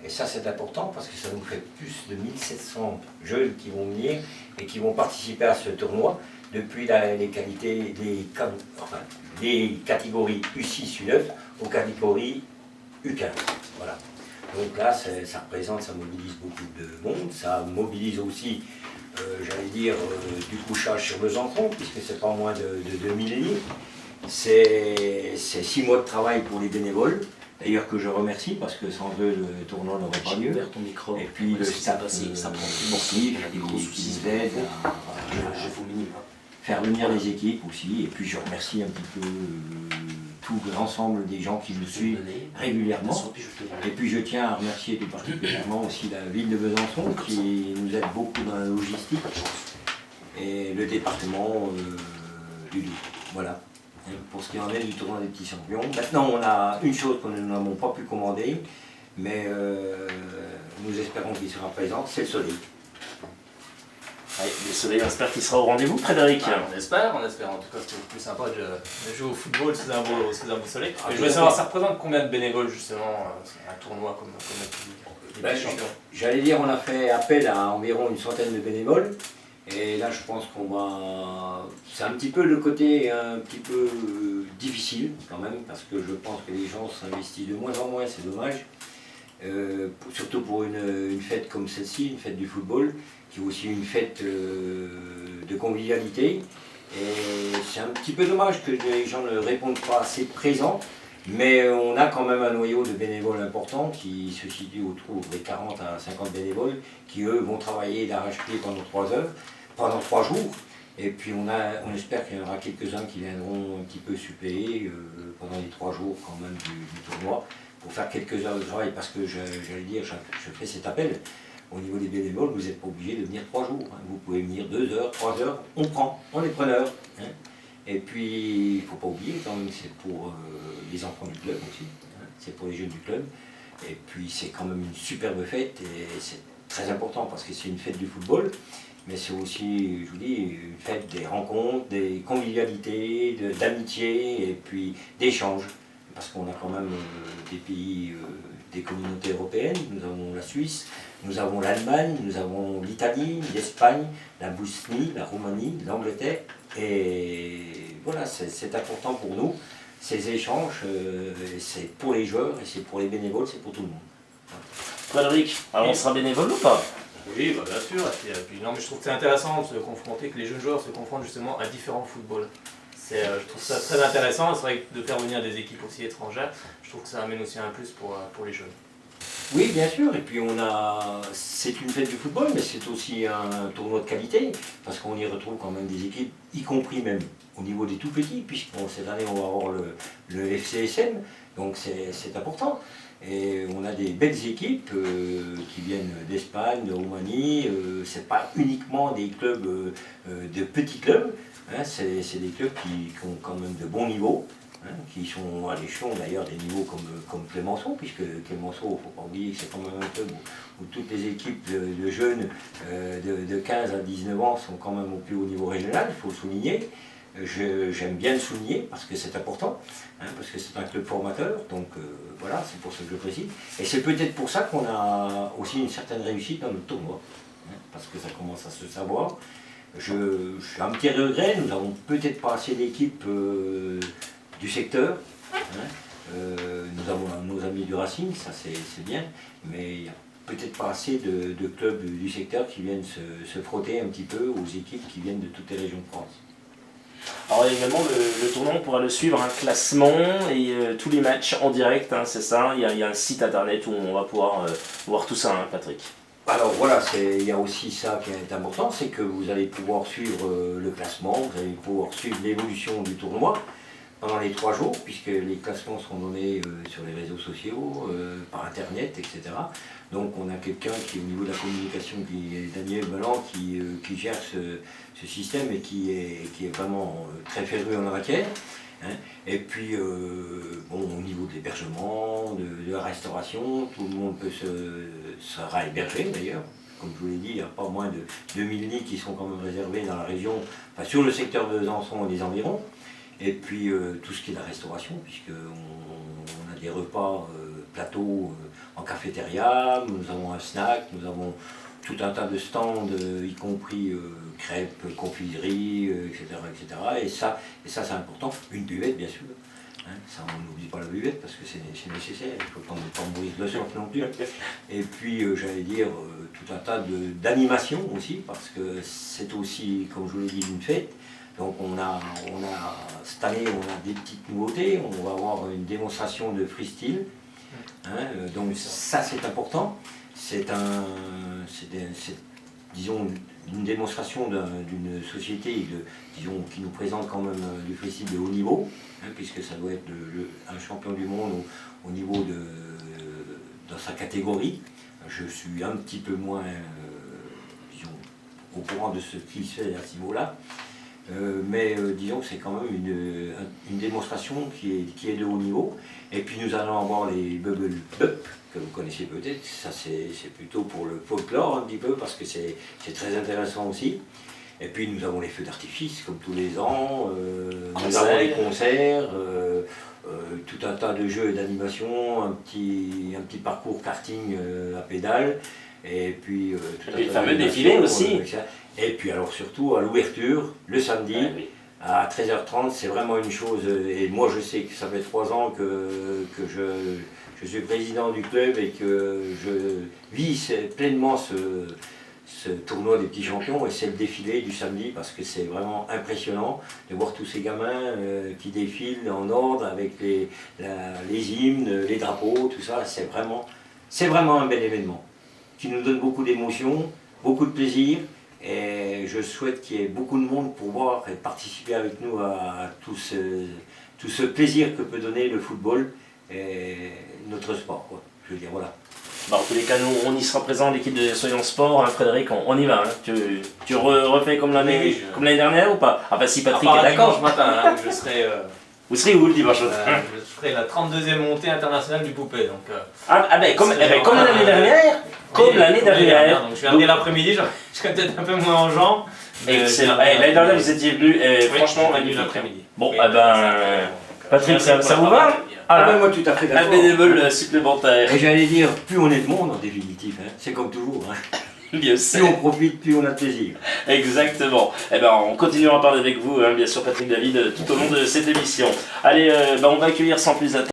Et ça c'est important parce que ça nous fait plus de 1700 jeunes qui vont venir et qui vont participer à ce tournoi depuis les catégories U6, U9 aux catégories U15. Voilà. Donc là, ça représente, ça mobilise beaucoup de monde, ça mobilise aussi, j'allais dire, du couchage sur Besançon, puisque c'est pas moins de 2000 livres. C'est 6 mois de travail pour les bénévoles, d'ailleurs que je remercie, parce que sans eux, le tournoi n'aurait pas lieu. Ton micro. Et puis le staff ça prend sportif qui nous aide à faire venir les équipes aussi. Et puis je remercie un petit peu tout l'ensemble des gens qui nous suivent régulièrement. Et puis je tiens à remercier tout particulièrement aussi la ville de Besançon qui nous aide beaucoup dans la logistique et le département du Doubs. Voilà. Pour ce qui en est du tournoi des petits champions. Maintenant on a une chose que nous n'avons pas pu commander, mais nous espérons qu'il sera présent, c'est le soleil. Ouais, le soleil, on espère qu'il sera au rendez-vous, Frédéric. On espère. En tout cas, c'est plus sympa de jouer au football sous un beau soleil. Et je voulais savoir, ça représente combien de bénévoles justement, un tournoi comme les petits champions? J'allais dire, on a fait appel à environ une centaine de bénévoles. Et là, je pense qu'on va... C'est un petit peu le côté un petit peu difficile quand même, parce que je pense que les gens s'investissent de moins en moins, c'est dommage. Surtout pour une fête comme celle-ci, une fête du football, qui est aussi une fête de convivialité. Et c'est un petit peu dommage que les gens ne répondent pas assez présents, mais on a quand même un noyau de bénévoles important qui se situe autour des 40 à 50 bénévoles qui eux vont travailler d'arrache-pied pendant 3 jours. Et puis on espère qu'il y en aura quelques-uns qui viendront un petit peu suppléer pendant les 3 jours quand même du tournoi pour faire quelques heures de travail, parce que j'allais dire, je fais cet appel. Au niveau des bénévoles, vous n'êtes pas obligé de venir 3 jours. Hein. Vous pouvez venir 2 heures, 3 heures, on prend, on est preneur. Hein. Et puis, il ne faut pas oublier quand même que c'est pour les enfants du club aussi, hein. C'est pour les jeunes du club. Et puis, c'est quand même une superbe fête et c'est très important parce que c'est une fête du football. Mais c'est aussi, je vous dis, une fête des rencontres, des convivialités, d'amitié et puis d'échanges. Parce qu'on a quand même des pays, des communautés européennes, nous avons la Suisse, nous avons l'Allemagne, nous avons l'Italie, l'Espagne, la Bosnie, la Roumanie, l'Angleterre. Et voilà, c'est important pour nous. Ces échanges, c'est pour les joueurs et c'est pour les bénévoles, c'est pour tout le monde. Voilà. Frédéric, alors on sera bénévole ou pas? Oui, bah bien sûr. Et puis, non, mais je trouve que c'est intéressant de se confronter, que les jeunes joueurs se confrontent justement à différents footballs. Je trouve ça très intéressant. C'est vrai que de faire venir des équipes aussi étrangères, je trouve que ça amène aussi un plus pour les jeunes. Oui, bien sûr, et puis c'est une fête du football, mais c'est aussi un tournoi de qualité, parce qu'on y retrouve quand même des équipes, y compris même au niveau des tout petits, puisque cette année on va avoir le FCSM, donc c'est important. Et on a des belles équipes qui viennent d'Espagne, de Roumanie, c'est pas uniquement des clubs de petits clubs, hein, c'est des clubs qui ont quand même de bons niveaux. Hein, qui sont à l'échelon d'ailleurs des niveaux comme Clémenceau, puisque Clémenceau, il ne faut pas oublier que c'est quand même un club où toutes les équipes de jeunes de 15 à 19 ans sont quand même au plus haut niveau régional, il faut le souligner. J'aime bien le souligner parce que c'est important, hein, parce que c'est un club formateur, donc voilà, c'est pour ça que je le précise. Et c'est peut-être pour ça qu'on a aussi une certaine réussite dans notre tournoi, hein, parce que ça commence à se savoir. J'ai un petit regret, nous n'avons peut-être pas assez d'équipes du secteur. Hein. Nous avons nos amis du Racing, ça c'est bien, mais il n'y a peut-être pas assez de clubs du secteur qui viennent se frotter un petit peu aux équipes qui viennent de toutes les régions de France. Alors également le tournoi, on pourra le suivre, un classement et tous les matchs en direct, hein, c'est ça, il y a un site internet où on va pouvoir voir tout ça, hein, Patrick. Alors voilà, il y a aussi ça qui est important, c'est que vous allez pouvoir suivre le classement, vous allez pouvoir suivre l'évolution du tournoi pendant les 3 jours, puisque les classements seront donnés sur les réseaux sociaux, par internet, etc. Donc on a quelqu'un qui, au niveau de la communication, qui est Daniel Balland, qui gère ce système et qui est vraiment très féru en la matière. Hein. Et puis, bon, au niveau de l'hébergement, de la restauration, tout le monde sera hébergé d'ailleurs. Comme je vous l'ai dit, il n'y a pas moins de 2000 lits qui sont quand même réservés dans la région, enfin sur le secteur de Besançon et des environs. Et puis tout ce qui est la restauration, puisqu'on a des repas plateaux en cafétéria, nous avons un snack, nous avons tout un tas de stands, y compris crêpes, confiseries, etc., etc. Et ça c'est important. Une buvette, bien sûr. Hein, ça, on n'oublie pas la buvette parce que c'est nécessaire. Il faut pas mourir de soif non plus. Et puis, j'allais dire, tout un tas d'animations aussi, parce que c'est aussi, comme je vous l'ai dit, une fête. Donc cette année, on a des petites nouveautés. On va avoir une démonstration de freestyle. Hein, donc ça, c'est important. C'est disons, une démonstration d'une société disons, qui nous présente quand même du freestyle de haut niveau, hein, puisque ça doit être un champion du monde au niveau dans sa catégorie. Je suis un petit peu moins disons, au courant de ce qui se fait à ce niveau-là. Mais disons que c'est quand même une démonstration qui est de haut niveau. Et puis nous allons avoir les Bubble Up, que vous connaissez peut-être. Ça c'est plutôt pour le folklore un petit peu, parce que c'est très intéressant aussi. Et puis nous avons les feux d'artifice, comme tous les ans. Nous avons les concerts, tout un tas de jeux et d'animation, un petit parcours karting à pédale. Et puis le fameux défilé aussi. Et puis alors surtout à l'ouverture, le samedi, à 13h30, c'est vraiment une chose, et moi je sais que ça fait 3 ans que je suis président du club et que je vis pleinement ce tournoi des petits champions, et c'est le défilé du samedi, parce que c'est vraiment impressionnant de voir tous ces gamins qui défilent en ordre avec les hymnes, les drapeaux, tout ça. C'est vraiment un bel événement qui nous donne beaucoup d'émotions, beaucoup de plaisir. Et je souhaite qu'il y ait beaucoup de monde pour voir et participer avec nous à tout ce plaisir que peut donner le football et notre sport, quoi. Je veux dire, voilà. Bah, en tous les cas, nous, on y sera présent, l'équipe de Soyons Sport, hein, Frédéric, on y va. Hein. Tu refais comme l'année dernière ou pas? Ah bah si Patrick est d'accord. Dimanche matin, hein, où je serai... Vous serez où le dimanche matin? Je ferai la 32e montée internationale du poupée. Donc, comme l'année dernière. Comme l'année dernière. Donc je viendrai l'après-midi, je serai peut-être un peu moins en jambes. Excellent. L'année dernière, vous étiez venu, franchement, magnifique. L'après-midi. Bon, Patrick, ça vous va? Moi tout à fait d'accord. Un bénévole supplémentaire. Et j'allais dire, plus on est de monde en définitive, hein. C'est comme toujours. Hein. Bien sûr. Plus on profite, plus on a de plaisir. Exactement. On continuera à parler avec vous, hein, bien sûr Patrick David, tout au long de cette émission. Allez, on va accueillir sans plus attendre